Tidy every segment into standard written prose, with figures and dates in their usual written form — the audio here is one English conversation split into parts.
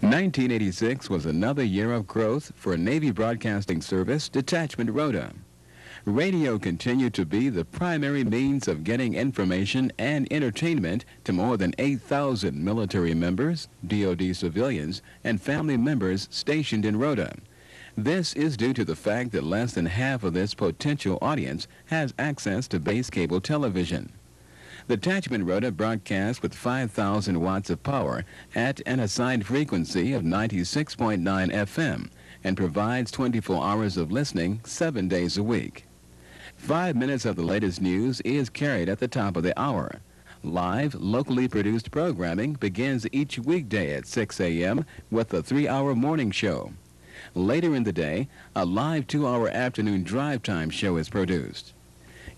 1986 was another year of growth for Navy broadcasting service Detachment Rota. Radio continued to be the primary means of getting information and entertainment to more than 8,000 military members, DoD civilians, and family members stationed in Rota. This is due to the fact that less than half of this potential audience has access to base cable television. The Detachment Rota broadcasts with 5,000 watts of power at an assigned frequency of 96.9 FM and provides 24 hours of listening 7 days a week. 5 minutes of the latest news is carried at the top of the hour. Live, locally produced programming begins each weekday at 6 a.m. with a 3-hour morning show. Later in the day, a live 2-hour afternoon drive time show is produced.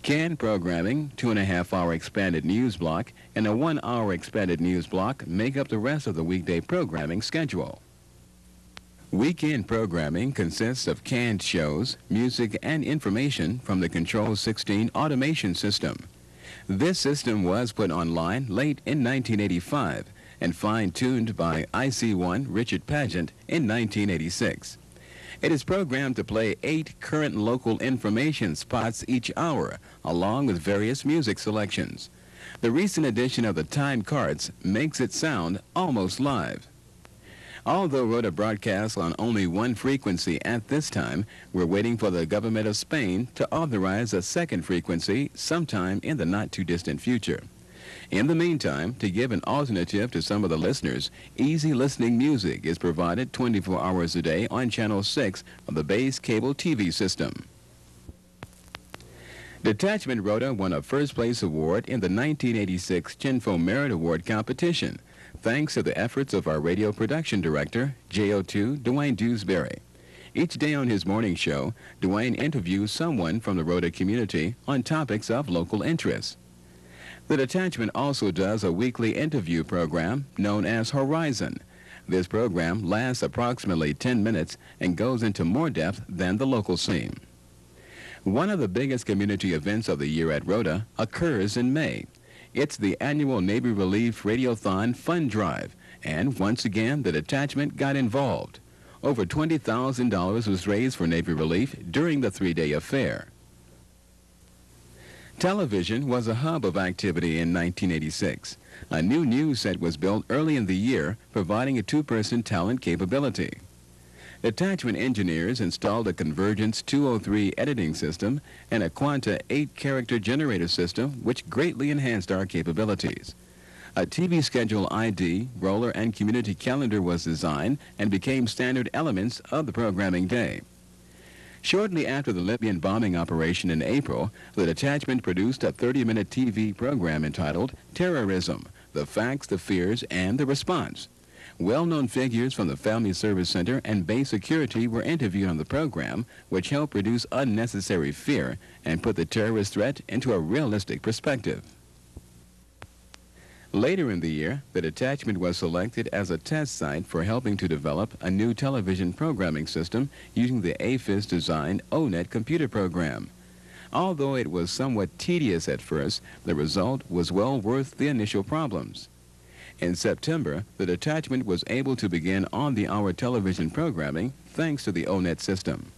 Canned programming, 2.5-hour expanded news block, and a 1-hour expanded news block make up the rest of the weekday programming schedule. Weekend programming consists of canned shows, music, and information from the Control 16 automation system. This system was put online late in 1985 and fine-tuned by IC1 Richard Pageant in 1986. It is programmed to play 8 current local information spots each hour, along with various music selections. The recent addition of the time cards makes it sound almost live. Although Rota broadcasts on only one frequency at this time, we're waiting for the government of Spain to authorize a second frequency sometime in the not-too-distant future. In the meantime, to give an alternative to some of the listeners, easy listening music is provided 24 hours a day on Channel 6 of the base cable TV system. Detachment Rota won a first-place award in the 1986 Chinfo Merit Award competition, thanks to the efforts of our radio production director, JO2 Dwayne Dewsbury. Each day on his morning show, Dwayne interviews someone from the Rota community on topics of local interest. The detachment also does a weekly interview program known as Horizon. This program lasts approximately 10 minutes and goes into more depth than the local scene. One of the biggest community events of the year at Rota occurs in May. It's the annual Navy Relief Radiothon Fund Drive, and once again the detachment got involved. Over $20,000 was raised for Navy Relief during the 3-day affair. Television was a hub of activity in 1986. A new news set was built early in the year, providing a 2-person talent capability. Detachment engineers installed a Convergence 203 editing system and a Quanta 8-character generator system, which greatly enhanced our capabilities. A TV schedule ID, roller, and community calendar was designed and became standard elements of the programming day. Shortly after the Libyan bombing operation in April, the detachment produced a 30-minute TV program entitled Terrorism: The Facts, the Fears, and the Response. Well-known figures from the Family Service Center and base security were interviewed on the program, which helped reduce unnecessary fear and put the terrorist threat into a realistic perspective. Later in the year, the detachment was selected as a test site for helping to develop a new television programming system using the AFRTS-designed ONET computer program. Although it was somewhat tedious at first, the result was well worth the initial problems. In September, the detachment was able to begin on-the-hour television programming thanks to the ONET system.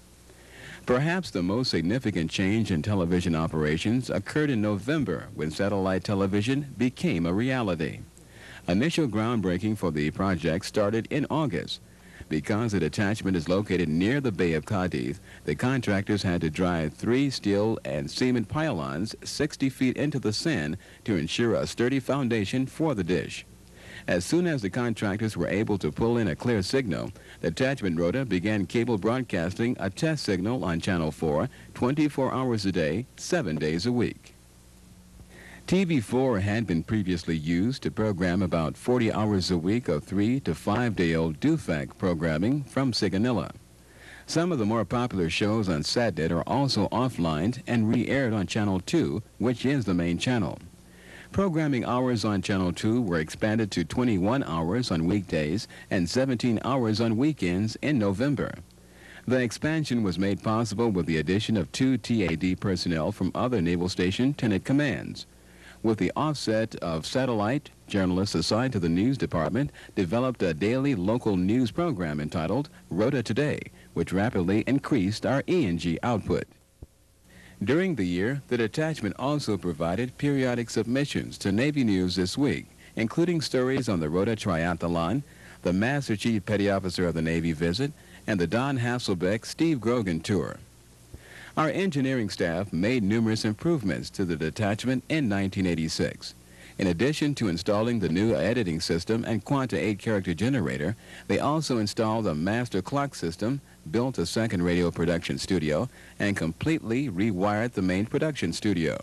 Perhaps the most significant change in television operations occurred in November when satellite television became a reality. Initial groundbreaking for the project started in August. Because the detachment is located near the Bay of Cadiz, the contractors had to drive 3 steel and cement pylons 60 feet into the sand to ensure a sturdy foundation for the dish. As soon as the contractors were able to pull in a clear signal, the Detachment Rota began cable broadcasting a test signal on Channel 4, 24 hours a day, 7 days a week. TV4 had been previously used to program about 40 hours a week of 3- to 5-day-old DUFAC programming from Sigonilla. Some of the more popular shows on SatNet are also offlined and re-aired on Channel 2, which is the main channel. Programming hours on Channel 2 were expanded to 21 hours on weekdays and 17 hours on weekends in November. The expansion was made possible with the addition of 2 TAD personnel from other Naval Station Tenant Commands. With the offset of satellite, journalists assigned to the news department developed a daily local news program entitled Rota Today, which rapidly increased our E&G output. During the year, the detachment also provided periodic submissions to Navy News This Week, including stories on the Rota Triathlon, the Master Chief Petty Officer of the Navy visit, and the Don Hasselbeck-Steve Grogan tour. Our engineering staff made numerous improvements to the detachment in 1986. In addition to installing the new editing system and Quanta 8 character generator, they also installed a master clock system, built a second radio production studio, and completely rewired the main production studio.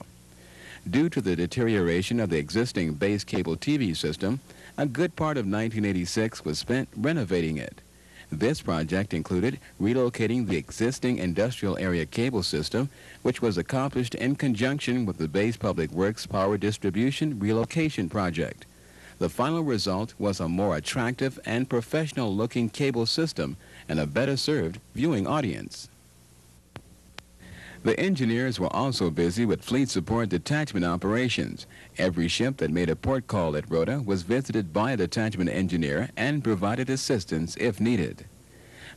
Due to the deterioration of the existing base cable TV system, a good part of 1986 was spent renovating it. This project included relocating the existing industrial area cable system, which was accomplished in conjunction with the Base Public Works Power Distribution Relocation Project. The final result was a more attractive and professional-looking cable system and a better-served viewing audience. The engineers were also busy with fleet support detachment operations. Every ship that made a port call at Rota was visited by a detachment engineer and provided assistance if needed.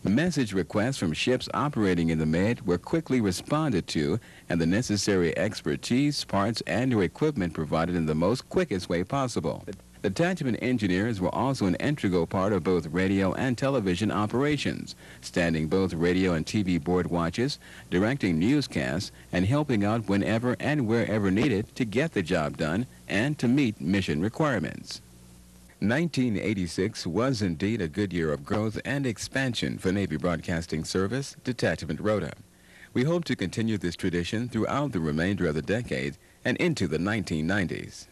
Message requests from ships operating in the Med were quickly responded to, and the necessary expertise, parts, and/or equipment provided in the most quickest way possible. Detachment engineers were also an integral part of both radio and television operations, standing both radio and TV board watches, directing newscasts, and helping out whenever and wherever needed to get the job done and to meet mission requirements. 1986 was indeed a good year of growth and expansion for Navy Broadcasting Service, Detachment Rota. We hope to continue this tradition throughout the remainder of the decade and into the 1990s.